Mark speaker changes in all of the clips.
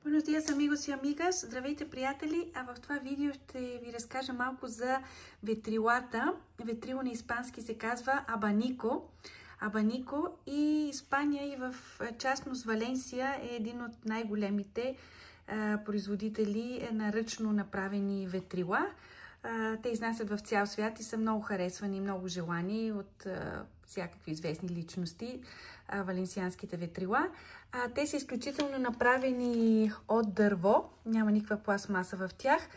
Speaker 1: Buenos días, amigos y amigas. Здравейте, приятели! А в това видео ще ви разкажа малко за ветрилата. Ветрило на испански се казва абанико. Абанико и Испания и в частност Валенсия е един от най-големите производители на ръчно направени ветрила. Те изнасят в цял свят и са много харесвани, много желани от всякакви известни личности, валенсианските ветрила. Те са изключително направени от дърво, няма никаква пластмаса в тях.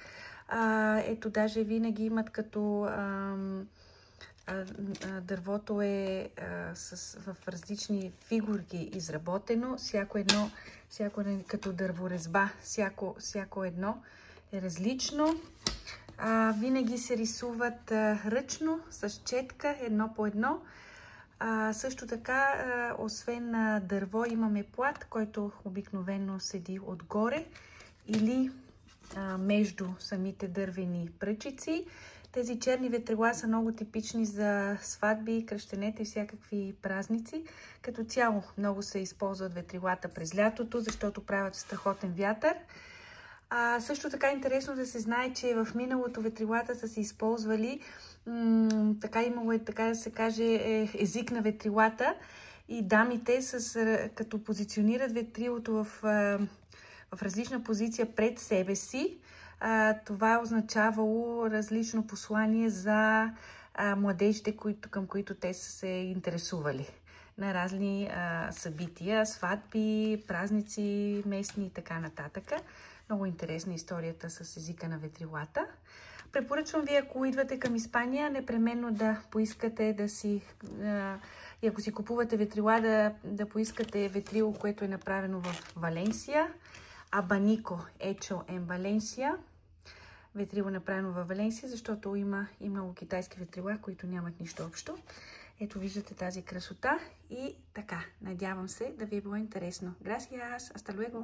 Speaker 1: Ето, даже винаги имат като дървото е в различни фигурки изработено, всяко едно като дърворезба, всяко едно е различно. Винаги се рисуват ръчно, с четка, едно по едно. Също така, освен на дърво, имаме плат, който обикновено седи отгоре или между самите дървени пръчици. Тези черни ветрила са много типични за сватби, кръщенета и всякакви празници. Като цяло много се използват ветрилата през лятото, защото правят страхотен вятър. Също така е интересно да се знае, че в миналото ветрилата са се използвали, имало е, така да се каже, език на ветрилата и дамите, като позиционират ветрилото в различна позиция пред себе си. Това е означавало различно послание за младежите, към които те са се интересували на разни събития, сватби, празници, местни и така нататък. Много интересна историята с езика на ветрилата. Препоръчвам ви, ако идвате към Испания, непременно да поискате и ако си купувате ветрила, да поискате ветрило, което е направено в Валенсия. Абанико hecho en Valencia. Ветрило направено в Валенсия, защото има и много китайски ветрила, които нямат нищо общо. Ето виждате тази красота и така. Надявам се да ви е било интересно. Gracias, hasta luego!